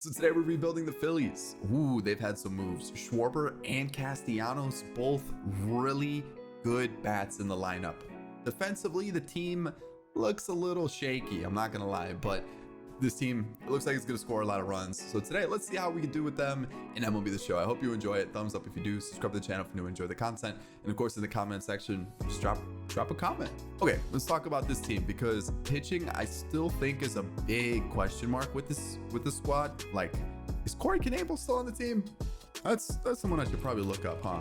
So today we're rebuilding the Phillies. Ooh, they've had some moves. Schwarber and Castellanos, both really good bats in the lineup. Defensively, the team looks a little shaky, I'm not gonna lie, but this team, it looks like it's gonna score a lot of runs. So today, let's see how we can do with them in MLB The Show. I hope you enjoy it. Thumbs up if you do. Subscribe to the channel if you enjoy the content. And of course, in the comment section, just drop a comment. Okay, let's talk about this team, because pitching, I still think, is a big question mark with this squad. Like, is Corey Knebel still on the team? That's someone I should probably look up, huh?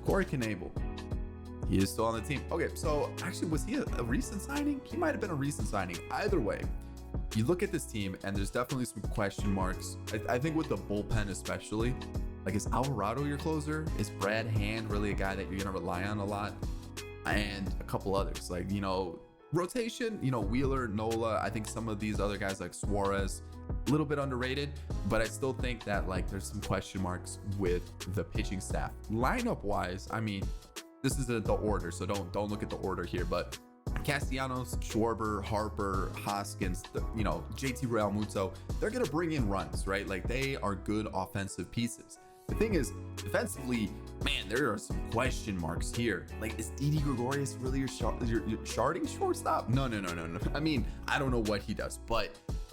Corey Knebel. He is still on the team. Okay, so actually, was he a recent signing? He might have been a recent signing. Either way, you look at this team and there's definitely some question marks. I think with the bullpen especially. Like, is Alvarado your closer? Is Brad Hand really a guy that you're gonna rely on a lot? And a couple others, like, rotation, Wheeler, Nola. I think some of these other guys like Suarez, a little bit underrated, but I still think that, like, there's some question marks with the pitching staff. Lineup wise, I mean, this is the order, so don't look at the order here, but Castellanos, Schwarber, Harper, Hoskins, JT Realmuto, they're gonna bring in runs, right? Like, they are good offensive pieces. The thing is, defensively, man, there are some question marks here. Like, is Didi Gregorius really your starting shortstop? No. I mean, I don't know what he does, but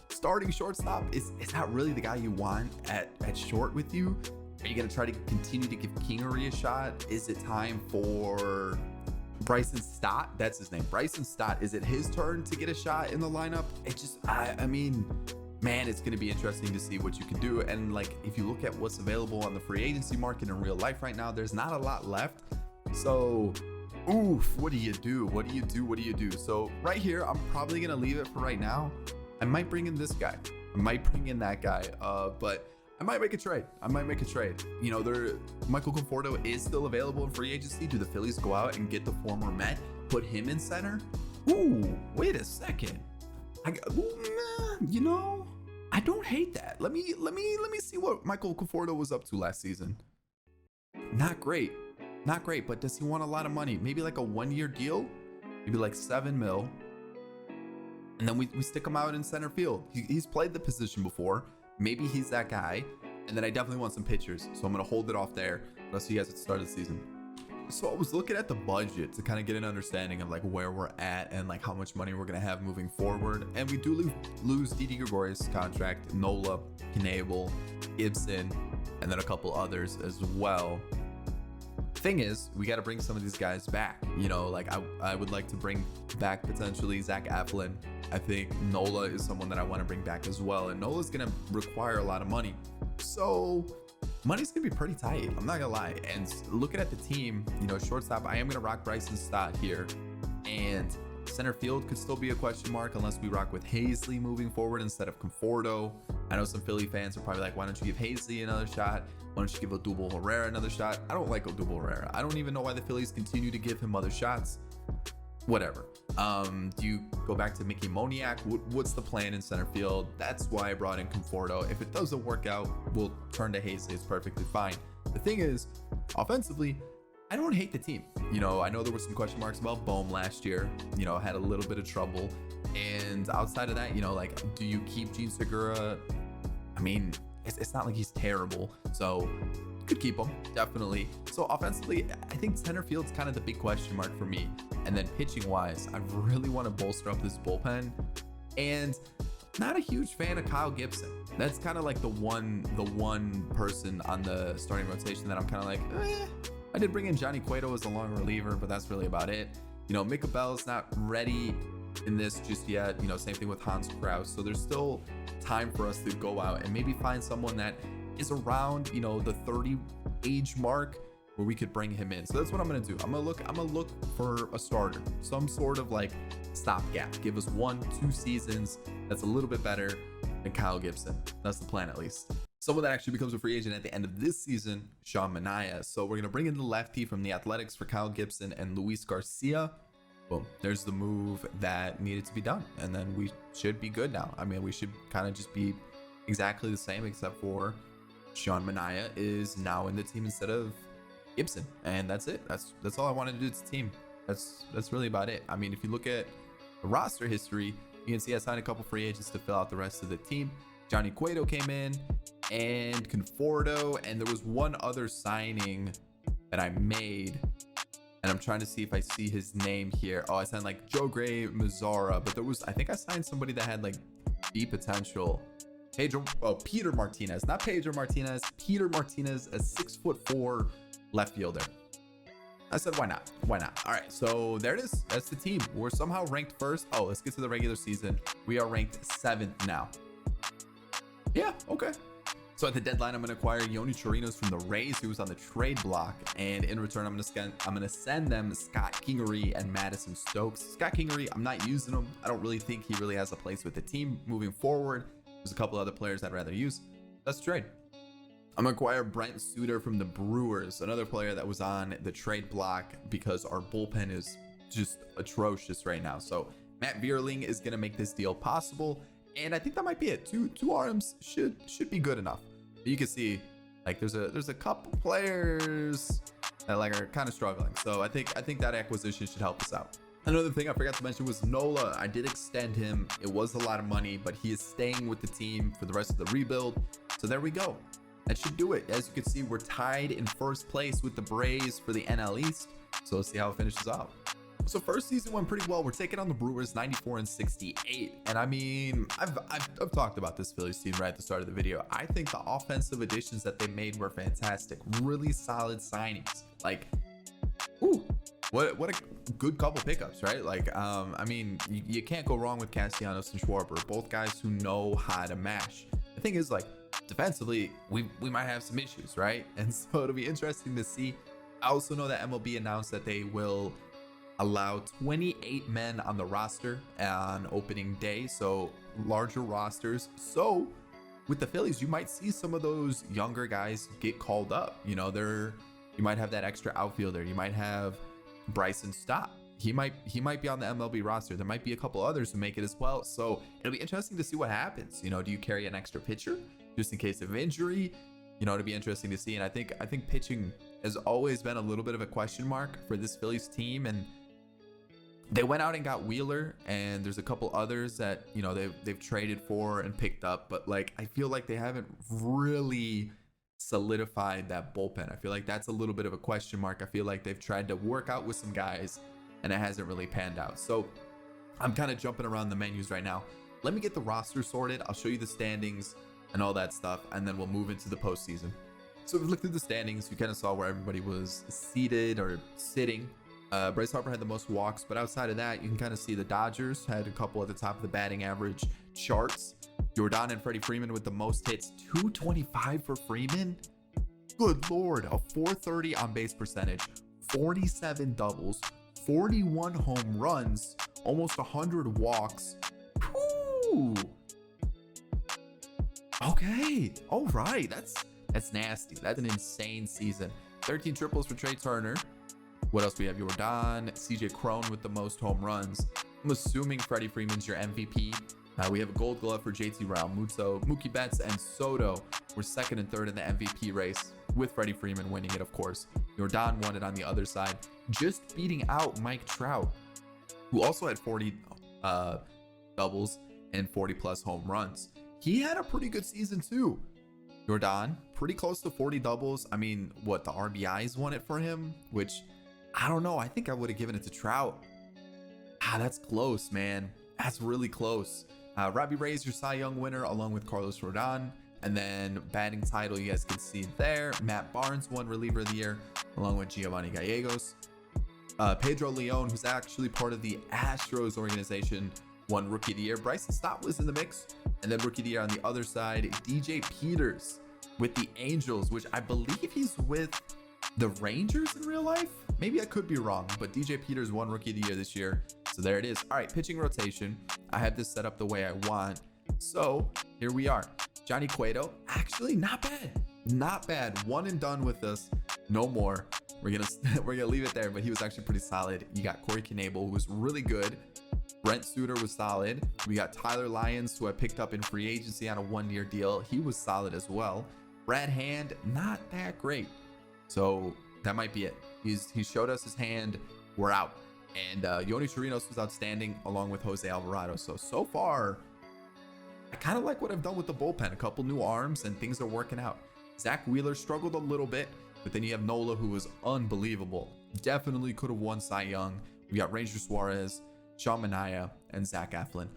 starting shortstop, is that really the guy you want at short with you? Are you gonna try to continue to give Kingery a shot? Is it time for Bryson Stott? That's his name, Bryson Stott. Is it his turn to get a shot in the lineup? It just, I mean, man, it's going to be interesting to see what you can do. And, like, if you look at what's available on the free agency market in real life right now, there's not a lot left. So, oof, what do you do? So right here, I'm probably going to leave it for right now. I might bring in this guy. I might bring in that guy. But I might make a trade. Michael Conforto is still available in free agency. Do the Phillies go out and get the former Met, put him in center? Ooh, wait a second. I don't hate that. Let me see what Michael Conforto was up to last season. Not great, but does he want a lot of money? Maybe like a 1-year deal, maybe like $7 million. And then we stick him out in center field. He's played the position before. Maybe he's that guy. And then I definitely want some pitchers, so I'm gonna hold it off there. I'll see you guys at the start of the season. So I was looking at the budget to kind of get an understanding of, like, where we're at and, like, how much money we're gonna have moving forward. And we do lose Didi Gregorius' contract, Nola, Knebel, Gibson, and then a couple others as well. Thing is, we got to bring some of these guys back. Like, I would like to bring back potentially Zach Eflin. I think Nola is someone that I want to bring back as well, and Nola's gonna require a lot of money, so money's gonna be pretty tight, I'm not gonna lie. And looking at the team, shortstop, I am gonna rock Bryson Stott here, and center field could still be a question mark unless we rock with Hazley moving forward instead of Conforto. I know some Philly fans are probably like, why don't you give Hazley another shot? Why don't you give Odubel Herrera another shot? I don't like Odubel Herrera. I don't even know why the Phillies continue to give him other shots. Whatever. Do you go back to Mickey Moniak? What's the plan in center field? That's why I brought in Conforto. If it doesn't work out, we'll turn to Hazley. It's perfectly fine. The thing is, offensively, I don't hate the team. I know there were some question marks about Bohm last year. Had a little bit of trouble. And outside of that, like, do you keep Gene Segura? I mean, it's not like he's terrible. So could keep him, definitely. So offensively, I think center field's kind of the big question mark for me. And then pitching wise, I really want to bolster up this bullpen. And not a huge fan of Kyle Gibson. That's kind of like the one person on the starting rotation that I'm kind of like, I did bring in Johnny Cueto as a long reliever, but that's really about it. Mika Bell's not ready in this just yet. Same thing with Hans Kraus. So there's still time for us to go out and maybe find someone that is around, the 30 age mark where we could bring him in. So that's what I'm gonna do. I'm gonna look for a starter, some sort of, like, stopgap. Give us 1-2 seasons that's a little bit better than Kyle Gibson. That's the plan, at least. Someone that actually becomes a free agent at the end of this season, Sean Manaea. So we're gonna bring in the lefty from the Athletics for Kyle Gibson and Luis Garcia. Boom, there's the move that needed to be done, and then we should be good now. I mean, we should kind of just be exactly the same, except for Sean Manaea is now in the team instead of Gibson, and that's it. That's all I wanted to do to the team. That's really about it. I mean, if you look at the roster history, you can see I signed a couple free agents to fill out the rest of the team. Johnny Cueto came in, and Conforto, and there was one other signing that I made, and I'm trying to see if I see his name here. Oh, I signed like Joe Gray, Mazzara, but there was, I think I signed somebody that had like deep potential. Peter Martinez, not Pedro Martinez, Peter Martinez, a 6'4" left fielder. I said, why not? Why not? All right, so there it is. That's the team. We're somehow ranked first. Oh, let's get to the regular season. We are ranked 7th now. Yeah, okay. So at the deadline, I'm going to acquire Yoni Chirinos from the Rays, who was on the trade block. And in return, I'm going to send them Scott Kingery and Madison Stokes. Scott Kingery, I'm not using him. I don't really think he really has a place with the team moving forward. There's a couple other players I'd rather use. That's the trade. I'm going to acquire Brent Suter from the Brewers, another player that was on the trade block because our bullpen is just atrocious right now. So Matt Vierling is going to make this deal possible. And I think that might be it. Two arms should be good enough. You can see like there's a couple players that like are kind of struggling. So I think that acquisition should help us out. Another thing I forgot to mention was Nola. I did extend him. It was a lot of money, but he is staying with the team for the rest of the rebuild. So there we go. That should do it. As you can see, we're tied in first place with the Braves for the NL East. So let's see how it finishes out. So first season went pretty well. We're taking on the Brewers 94-68. And I mean, I've talked about this Phillies team right at the start of the video. I think the offensive additions that they made were fantastic. Really solid signings. Like, ooh, what a good couple pickups, right? Like, I mean, you can't go wrong with Castellanos and Schwarber, both guys who know how to mash. The thing is, like, defensively, we might have some issues, right? And so it'll be interesting to see. I also know that MLB announced that they will allow 28 men on the roster on opening day, so larger rosters. So with the Phillies, you might see some of those younger guys get called up. You know, you might have that extra outfielder. You might have Bryson Stott. He might be on the MLB roster. There might be a couple others who make it as well. So it'll be interesting to see what happens. You know, do you carry an extra pitcher just in case of injury? You know, it'll be interesting to see. And I think pitching has always been a little bit of a question mark for this Phillies team. And they went out and got Wheeler, and there's a couple others that, you know, they've traded for and picked up. But like, I feel like they haven't really solidified that bullpen. I feel like that's a little bit of a question mark. I feel like they've tried to work out with some guys and it hasn't really panned out. So I'm kind of jumping around the menus right now. Let me get the roster sorted. I'll show you the standings and all that stuff, and then we'll move into the postseason. So if we look through the standings, you kind of saw where everybody was seated or sitting. Bryce Harper had the most walks, but outside of that, you can kind of see the Dodgers had a couple at the top of the batting average charts. Jordan and Freddie Freeman with the most hits, 225 for Freeman. Good Lord, a 430 on base percentage, 47 doubles, 41 home runs, almost 100 walks. Whew. Okay, all right, that's nasty. That's an insane season. 13 triples for Trey Turner. What else we have? Jordan, CJ Cron with the most home runs. I'm assuming Freddie Freeman's your MVP. We have a gold glove for JT Realmuto, Mookie Betts, and Soto were second and third in the MVP race, with Freddie Freeman winning it, of course. Jordan won it on the other side, just beating out Mike Trout, who also had 40 doubles and 40 plus home runs. He had a pretty good season too. Jordan, pretty close to 40 doubles. I mean, what, the RBIs won it for him, which I don't know. I think I would have given it to Trout. That's close, man. That's really close. Robbie Ray is your Cy Young winner, along with Carlos Rodon. And then batting title, you guys can see there. Matt Barnes won reliever of the year, along with Giovanni Gallegos. Pedro Leon, who's actually part of the Astros organization, won rookie of the year. Bryson Stott was in the mix. And then rookie of the year on the other side, DJ Peters with the Angels, which I believe he's with the Rangers in real life. Maybe I could be wrong, but DJ Peters won rookie of the year this year. So there it is. All right, pitching rotation. I have this set up the way I want. So here we are. Johnny Cueto, actually not bad. Not bad. One and done with us. No more. We're gonna leave it there, but he was actually pretty solid. You got Corey Knebel, who was really good. Brent Suter was solid. We got Tyler Lyons, who I picked up in free agency on a one-year deal. He was solid as well. Brad Hand, not that great. So that might be it. He showed us his hand. We're out. And Yoni Chirinos was outstanding, along with Jose Alvarado. So far, I kind of like what I've done with the bullpen. A couple new arms and things are working out. Zach Wheeler struggled a little bit, but then you have Nola, who was unbelievable. Definitely could have won Cy Young. We got Ranger Suarez, Sean Manaea, and Zach Eflin.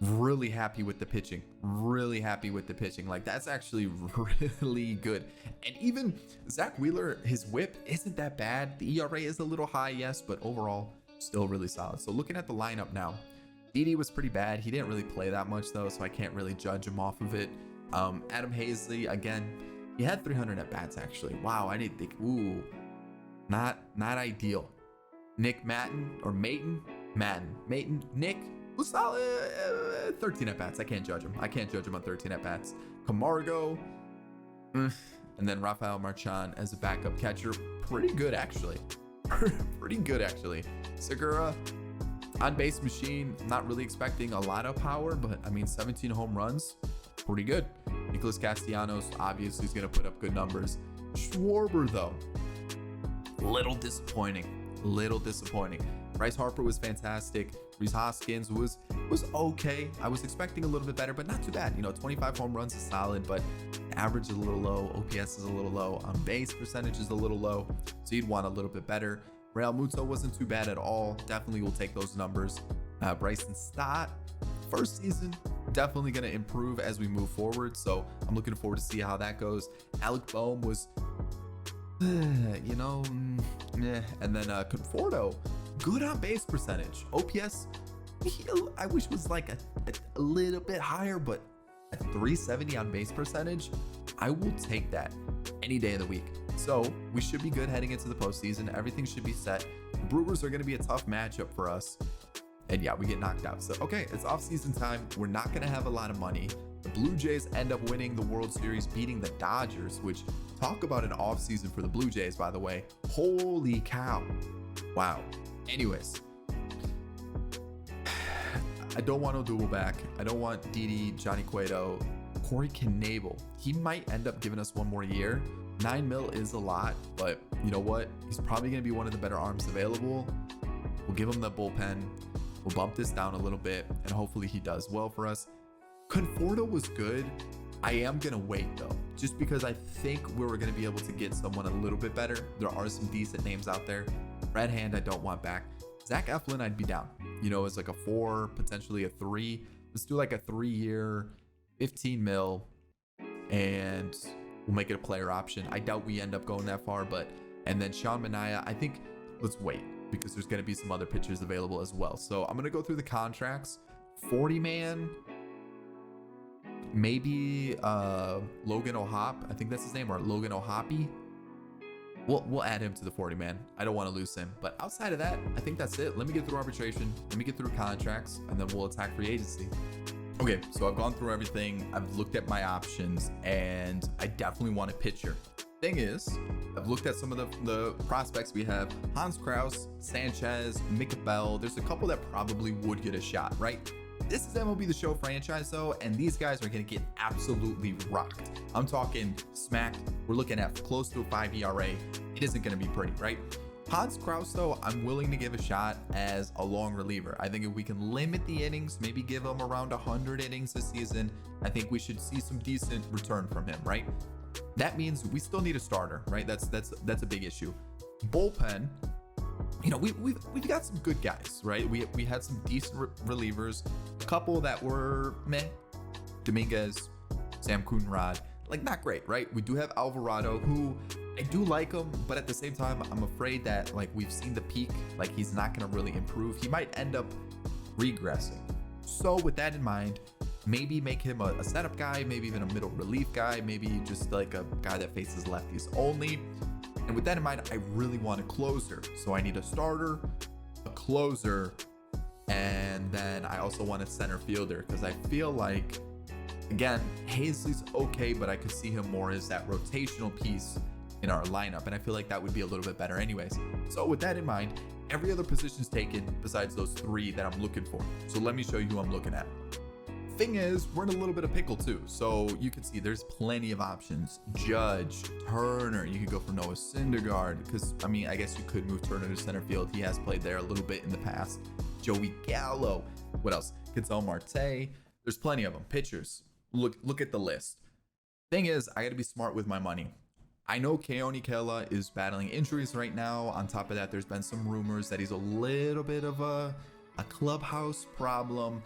Really happy with the pitching. Really happy with the pitching. Like, that's actually really good. And even Zach Wheeler, his whip isn't that bad. The ERA is a little high, yes, but overall, still really solid. So looking at the lineup now, Didi was pretty bad. He didn't really play that much, though, so I can't really judge him off of it. Adam Hazley, again, he had 300 at-bats, actually. Wow, I didn't think, ooh, not ideal. Nick Maton, or Maton? Maton, Nick, was solid, 13 at-bats. I can't judge him. I can't judge him on 13 at-bats. Camargo, and then Rafael Marchand as a backup catcher. Pretty good, actually. Pretty good, actually. Segura, on-base machine. Not really expecting a lot of power, but, I mean, 17 home runs. Pretty good. Nicholas Castellanos obviously is going to put up good numbers. Schwarber, though, little disappointing. Bryce Harper was fantastic. Rhys Hoskins was okay. I was expecting a little bit better, but not too bad. 25 home runs is solid, but average is a little low. OPS is a little low. On base percentage is a little low, so you'd want a little bit better. Real Muto wasn't too bad at all. Definitely will take those numbers. Bryson Stott, first season, definitely going to improve as we move forward, so I'm looking forward to see how that goes. Alec Boehm was, and then Conforto, good on base percentage. OPS, I wish was like a little bit higher, but at 370 on base percentage, I will take that any day of the week. So we should be good heading into the postseason. Everything should be set. The Brewers are going to be a tough matchup for us. And yeah, we get knocked out. So, okay, it's off-season time. We're not going to have a lot of money. The Blue Jays end up winning the World Series, beating the Dodgers, which, talk about an off-season for the Blue Jays, by the way. Holy cow. Wow. Anyways, I don't want Odubel back. I don't want Didi, Johnny Cueto, Corey Knebel. He might end up giving us one more year. $9 million is a lot, but you know what? He's probably going to be one of the better arms available. We'll give him the bullpen. We'll bump this down a little bit, and hopefully he does well for us. Conforto was good. I am going to wait, though, just because I think we're going to be able to get someone a little bit better. There are some decent names out there. Red Hand, I don't want back. Zach Eflin, I'd be down. It's like a 4, potentially a 3. Let's do like a 3-year, 15 mil, and we'll make it a player option. I doubt we end up going that far, and then Sean Manaea, I think let's wait, because there's going to be some other pitchers available as well. So I'm going to go through the contracts. 40-man, maybe Logan O'Hop, I think that's his name, or Logan O'Hoppy. We'll add him to the 40-man. I don't want to lose him, but outside of that, I think that's it. Let me get through arbitration, let me get through contracts, and then we'll attack free agency. Okay, so I've gone through everything. I've looked at my options, and I definitely want a pitcher. Thing is, I've looked at some of the prospects we have. Hans Kraus, Sanchez, Micah Bell. There's a couple that probably would get a shot, right? This is MLB The Show franchise, though, and these guys are going to get absolutely rocked. I'm talking smacked. We're looking at close to a 5 ERA. It isn't going to be pretty, right? Hans Kraus, though, I'm willing to give a shot as a long reliever. I think if we can limit the innings, maybe give him around 100 innings this season, I think we should see some decent return from him, right? That means we still need a starter, right? That's a big issue. Bullpen, we've got some good guys, right? We had some decent relievers, a couple that were meh. Dominguez, Sam Coonrod, like not great, right? We do have Alvarado, who I do like him, but at the same time, I'm afraid that like we've seen the peak, like he's not going to really improve. He might end up regressing. So with that in mind, maybe make him a setup guy, maybe even a middle relief guy, maybe just like a guy that faces lefties only. And with that in mind, I really want a closer. So I need a starter, a closer, and then I also want a center fielder, because I feel like, again, Hazley's okay, but I could see him more as that rotational piece in our lineup, and I feel like that would be a little bit better anyways. So with that in mind, every other position's taken besides those 3 that I'm looking for. So let me show you who I'm looking at. Thing is, we're in a little bit of pickle too, so you can see there's plenty of options. Judge, Turner, you could go for Noah Syndergaard, because I mean, I guess you could move Turner to center field. He has played there a little bit in the past. Joey Gallo, what else? Ketel Marte, There's plenty of them. Pitchers. Look at the list. Thing is, I got to be smart with my money. I know Keone Kela is battling injuries right now. On top of that, there's been some rumors that he's a little bit of a clubhouse problem.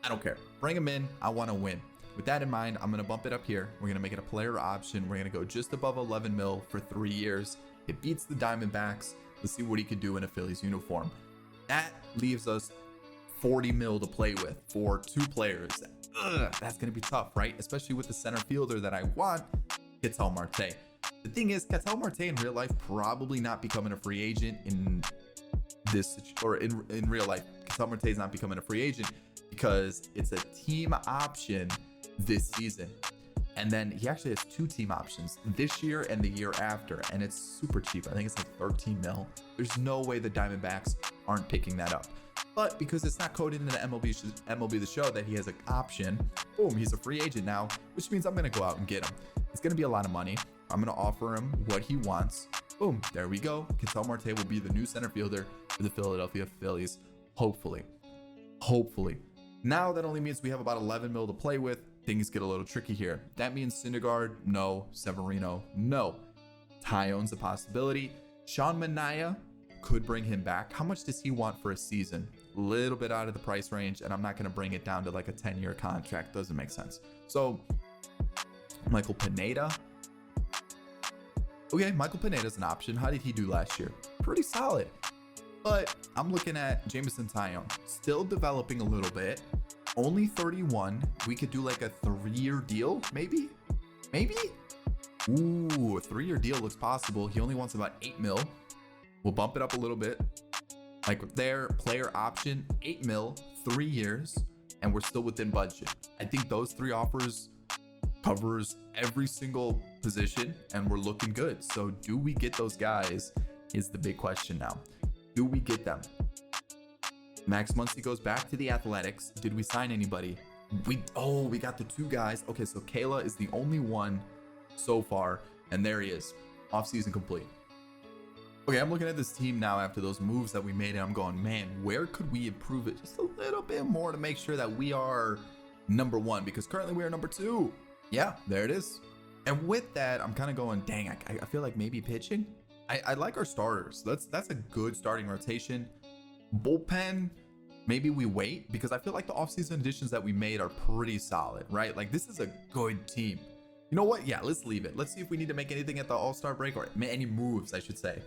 I don't care. Bring him in. I want to win. With that in mind, I'm going to bump it up here. We're going to make it a player option. We're going to go just above 11 mil for 3 years. It beats the Diamondbacks. Let's see what he could do in a Phillies uniform. That leaves us 40 mil to play with for 2 players. That's going to be tough, right? Especially with the center fielder that I want, Ketel Marte. The thing is, Ketel Marte in real life probably not becoming a free agent in this, or in real life, Ketel Marte is not becoming a free agent because it's a team option this season. And then he actually has 2 team options this year and the year after, and it's super cheap. I think it's like 13 mil. There's no way the Diamondbacks aren't picking that up. But because it's not coded in the MLB The Show that he has an option, boom, he's a free agent now, which means I'm going to go out and get him. It's going to be a lot of money. I'm going to offer him what he wants. Boom, there we go. Ketel Marte will be the new center fielder for the Philadelphia Phillies, hopefully. Now that only means we have about 11 mil to play with. Things get a little tricky here. That means Syndergaard, no. Severino, no. Tyone's a possibility. Sean Manaea could bring him back. How much does he want for a season? A little bit out of the price range, and I'm not going to bring it down to like a 10-year contract. Doesn't make sense. So, Michael Pineda. Okay, Michael Pineda's an option. How did he do last year? Pretty solid. But I'm looking at Jameson Taillon. Still developing a little bit. Only 31. We could do like a 3-year deal, maybe? Ooh, a 3-year deal looks possible. He only wants about 8 mil. We'll bump it up a little bit. Like their player option, 8 mil, 3 years, and we're still within budget. I think those 3 offers covers every single position, and we're looking good. So do we get those guys is the big question now. Do we get them? Max Muncy goes back to the Athletics. Did we sign anybody? We got the 2 guys. Okay, so Kayla is the only one so far, and there he is. Offseason complete. Okay, I'm looking at this team now after those moves that we made, and I'm going, man, where could we improve it just a little bit more to make sure that we are number 1? Because currently we are number 2. Yeah, there it is. And with that, I'm kind of going, dang, I feel like maybe pitching. I like our starters. That's a good starting rotation. Bullpen, maybe we wait, because I feel like the offseason additions that we made are pretty solid, right? Like, this is a good team. You know what? Yeah, let's leave it. Let's see if we need to make anything at the All-Star break, or any moves, I should say,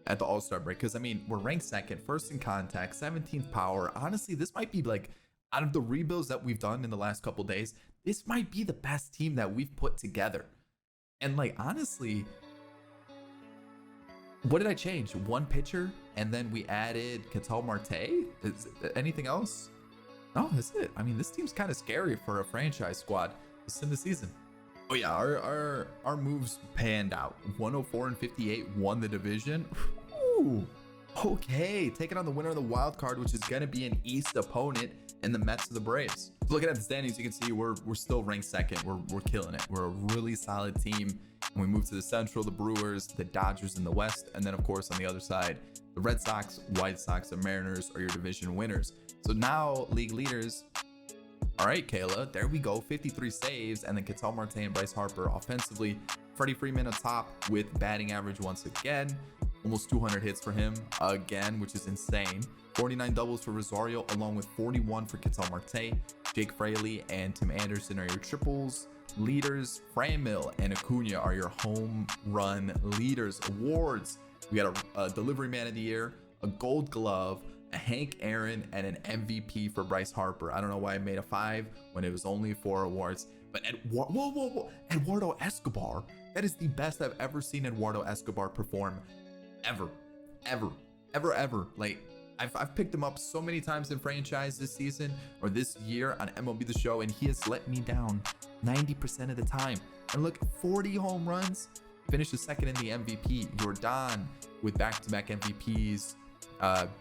at the All-Star break. Because, I mean, we're ranked 2nd, 1st in contact, 17th power. Honestly, this might be, like, out of the rebuilds that we've done in the last couple days, this might be the best team that we've put together. And, like, honestly, what did I change? 1 pitcher, and then we added Ketel Marte? Is anything else? No, that's it. I mean, this team's kind of scary for a franchise squad this in the season. Oh yeah, our moves panned out. 104 and 58 won the division. Ooh, okay, taking on the winner of the wild card, which is gonna be an East opponent, and the Mets of the Braves. Looking at the standings, you can see we're still ranked 2nd. We're killing it. We're a really solid team. And we move to the Central, the Brewers, the Dodgers in the West, and then of course on the other side, the Red Sox, White Sox, and Mariners are your division winners. So now league leaders. All right, Kayla, there we go. 53 saves, and then Ketel Marte and Bryce Harper offensively. Freddie Freeman on top with batting average once again. Almost 200 hits for him again, which is insane. 49 doubles for Rosario, along with 41 for Ketel Marte. Jake Fraley and Tim Anderson are your triples leaders. Franmil and Acuna are your home run leaders. Awards, we got a delivery man of the year, a gold glove, a Hank Aaron, and an MVP for Bryce Harper. I don't know why I made a 5 when it was only 4 awards. But Eduardo Escobar, that is the best I've ever seen Eduardo Escobar perform ever. Like, I've picked him up so many times in franchise this season or this year on MLB The Show, and he has let me down 90% of the time. And look, 40 home runs, finished 2nd in the MVP. Jordan with back-to-back MVPs.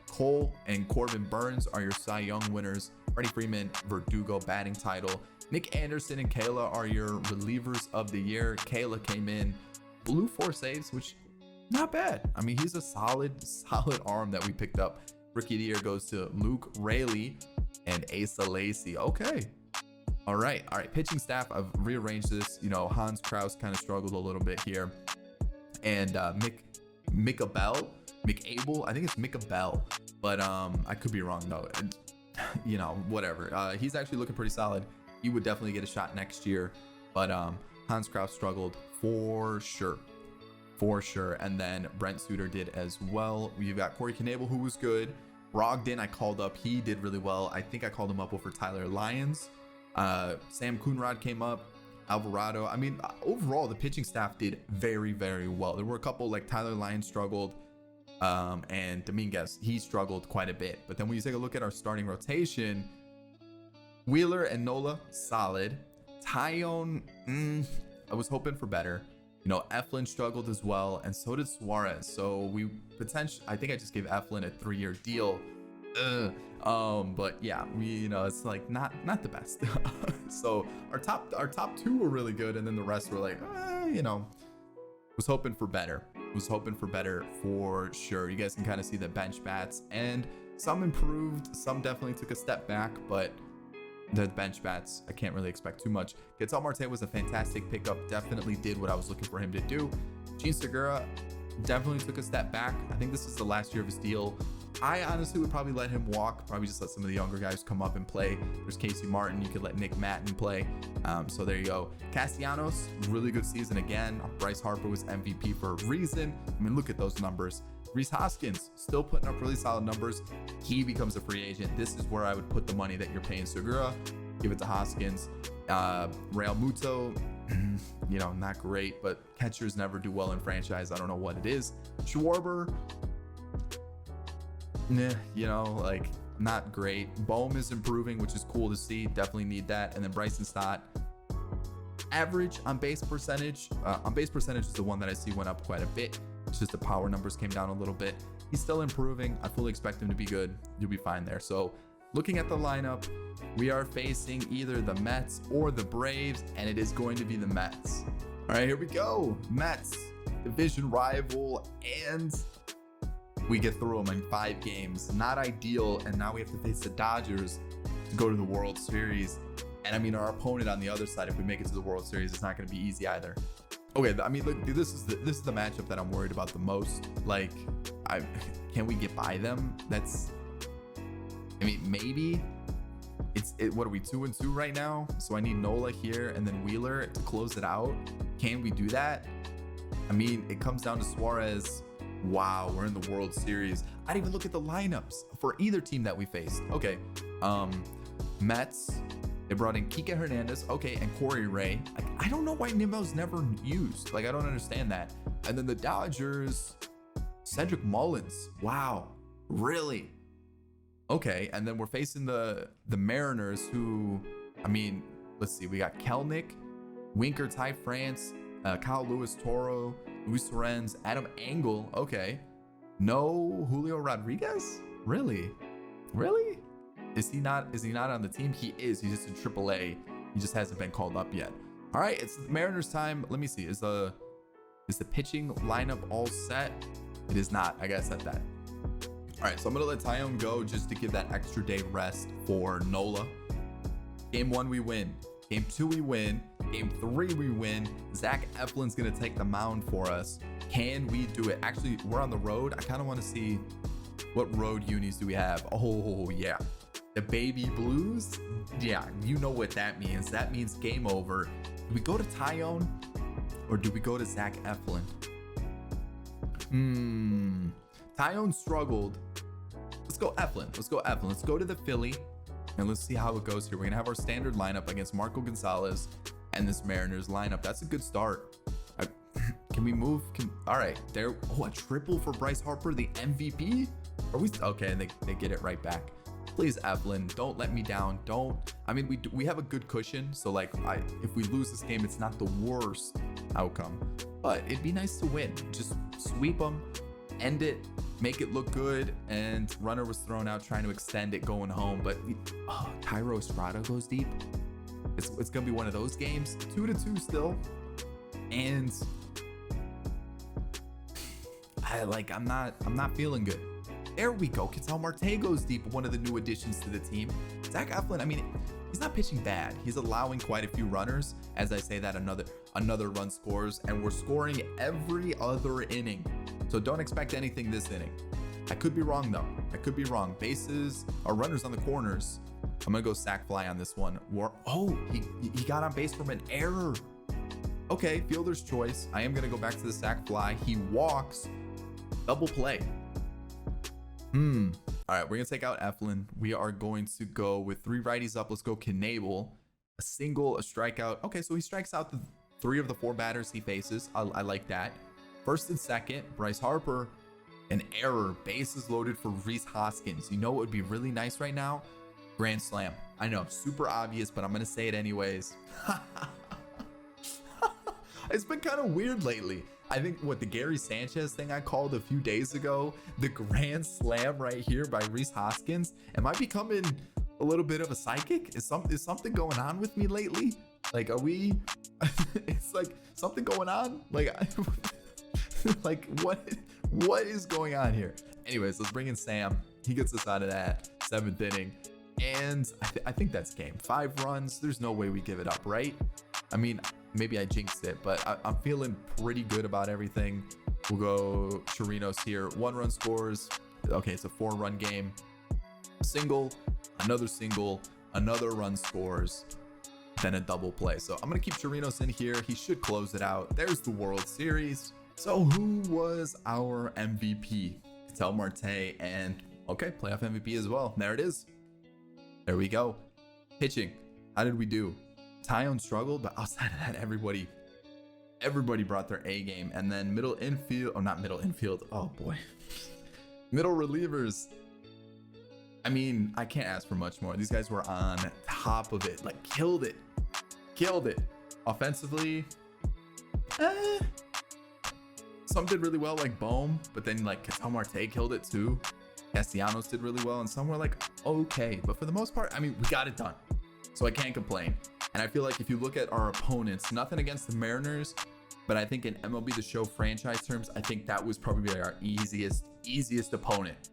Cole and Corbin Burns are your Cy Young winners. Freddie Freeman, Verdugo batting title. Nick Anderson and Kayla are your relievers of the year. Kayla came in, blew 4 saves, which not bad. I mean, he's a solid arm that we picked up. Rookie of the year goes to Luke Raley and Asa Lacy. Okay, All right. Pitching staff, I've rearranged this. You know, Hans Kraus kind of struggled a little bit here. And McAbel, I think it's McAbel, but I could be wrong though. And, you know, whatever. He's actually looking pretty solid. He would definitely get a shot next year. But Hans Kraus struggled for sure. And then Brent Suter did as well. We've got Corey Knebel, who was good. Brogdon, I called up. He did really well. I think I called him up over Tyler Lyons. Sam Coonrod came up. Alvarado. I mean, overall, the pitching staff did very, very well. There were a couple, like Tyler Lyons struggled. And Dominguez, he struggled quite a bit. But then when you take a look at our starting rotation, Wheeler and Nola, solid. Taillon, I was hoping for better. You know, Eflin struggled as well, and so did Suarez. So I think I just gave Eflin a 3-year deal. But yeah, it's like not the best. So our top 2 were really good, and then the rest were like, was hoping for better. For sure. You guys can kind of see the bench bats, and some improved, some definitely took a step back, but the bench bats, I can't really expect too much. Ketel Marte was a fantastic pickup, definitely did what I was looking for him to do. Gene Segura definitely took a step back. I think this is the last year of his deal. I honestly would probably let him walk, probably just let some of the younger guys come up and play. There's Casey Martin, you could let Nick Matten play. So there you go. Castellanos, really good season again. Bryce Harper was MVP for a reason. I mean, look at those numbers. Rhys Hoskins still putting up really solid numbers. He becomes a free agent. This is where I would put the money that you're paying Segura. Give it to Hoskins. Real Muto, not great, but catchers never do well in franchise. I don't know what it is. Schwarber, not great. Bohm is improving, which is cool to see. Definitely need that. And then Bryson Stott, average on base percentage. On base percentage is the one that I see went up quite a bit. It's just the power numbers came down a little bit. He's still improving. I fully expect him to be good. You'll be fine there. So looking at the lineup, we are facing either the Mets or the Braves, and it is going to be the Mets. All right, here we go. Mets, division rival, and we get through them in 5 games. Not ideal, and now we have to face the Dodgers to go to the World Series. And I mean, our opponent on the other side, if we make it to the World Series, it's not going to be easy either. Okay, I mean, look, this is the matchup that I'm worried about the most. Like, can we get by them? Maybe. What are we, 2-2 right now? So I need Nola here and then Wheeler to close it out. Can we do that? I mean, it comes down to Suarez. Wow, we're in the World Series. I didn't even look at the lineups for either team that we faced. Okay, Mets, they brought in Kike Hernandez, okay, and Corey Ray. I don't know why Nimmo's never used. Like, I don't understand that. And then the Dodgers, Cedric Mullins. Wow, really? Okay, and then we're facing the Mariners, who, I mean, let's see, we got Kelnick, Winker, Ty France, Kyle Lewis Toro, Luis Lorenz, Adam Engel. Okay, no Julio Rodriguez? Really? Is he not on the team? He is. He's just in AAA. He just hasn't been called up yet. All right, it's the Mariners time. Let me see. Is the pitching lineup all set? It is not. I gotta set that. All right, so I'm gonna let Taillon go just to give that extra day rest for Nola. Game 1 we win. Game 2 we win. Game 3 we win. Zach Eflin's gonna take the mound for us. Can we do it? Actually, we're on the road. I kind of want to see what road unis do we have. Oh yeah, the baby blues. Yeah, you know what that means. That means game over. Do we go to Taillon or do we go to Zach Eflin? Taillon struggled. Let's go Eflin. Let's go to the Philly and let's see how it goes here. We're gonna have our standard lineup against Marco Gonzalez and this Mariners lineup. That's a good start. Can we move? All right, there. Oh, a triple for Bryce Harper, the MVP. Are we okay? They get it right back. Please, Eflin, don't let me down. Don't. I mean, we have a good cushion, so like, if we lose this game, it's not the worst outcome. But it'd be nice to win. Just sweep them, end it, make it look good, and runner was thrown out trying to extend it going home. But Tyro Estrada goes deep. It's gonna be one of those games. 2-2 still, and I'm not feeling good. There we go. Ketel Marte goes deep, one of the new additions to the team. Zach Eflin, I mean, he's not pitching bad. He's allowing quite a few runners. As I say that, another run scores, and we're scoring every other inning. So don't expect anything this inning. I could be wrong though. I could be wrong. Bases are runners on the corners. I'm gonna go sac fly on this one. Oh, he got on base from an error. Okay, fielder's choice. I am gonna go back to the sac fly. He walks. Double play. All right, we're gonna take out Eflin. We are going to go with 3 righties up. Let's go Knable. A single, a strikeout. Okay, so he strikes out the 3 of the 4 batters he faces. I like that. First and second, Bryce Harper. An error. Bases loaded for Rhys Hoskins. You know what would be really nice right now? Grand slam. I know, super obvious, but I'm gonna say it anyways. It's been kind of weird lately. I think the Gary Sanchez thing I called a few days ago, the grand slam right here by Rhys Hoskins. Am I becoming a little bit of a psychic? Is something going on with me lately? Like, are we? It's like something going on. Like, like what is going on here? Anyways, let's bring in Sam. He gets us out of that 7th inning, and I think that's game. 5 runs. There's no way we give it up, right? I mean, maybe I jinxed it, but I'm feeling pretty good about everything. We'll go Chirinos here. 1 run scores. Okay, it's a 4-run game. Single, another run scores, then a double play. So I'm gonna keep Chirinos in here. He should close it out. There's the World Series. So who was our MVP? Ketel Marte, and okay, playoff MVP as well. There it is. There we go. Pitching. How did we do? Tyone struggled, but outside of that, everybody brought their A game. And then middle infield, not middle infield. Oh boy. Middle relievers. I mean, I can't ask for much more. These guys were on top of it, like killed it. Offensively, some did really well, like Bohm, but then like Ketel Marte killed it too. Castellanos did really well, and some were like okay, but for the most part, I mean, we got it done, so I can't complain. And I feel like if you look at our opponents, nothing against the Mariners, but I think in MLB The Show franchise terms, I think that was probably our easiest opponent.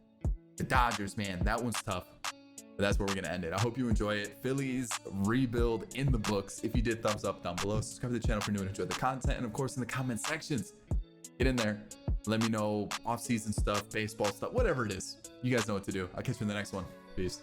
The Dodgers, man, that one's tough. But that's where we're gonna end it. I hope you enjoy it. Phillies rebuild in the books. If you did, thumbs up down below. Subscribe to the channel if you're new and enjoy the content, and of course in the comment sections, get in there. Let me know off-season stuff, baseball stuff, whatever it is. You guys know what to do. I'll catch you in the next one. Peace.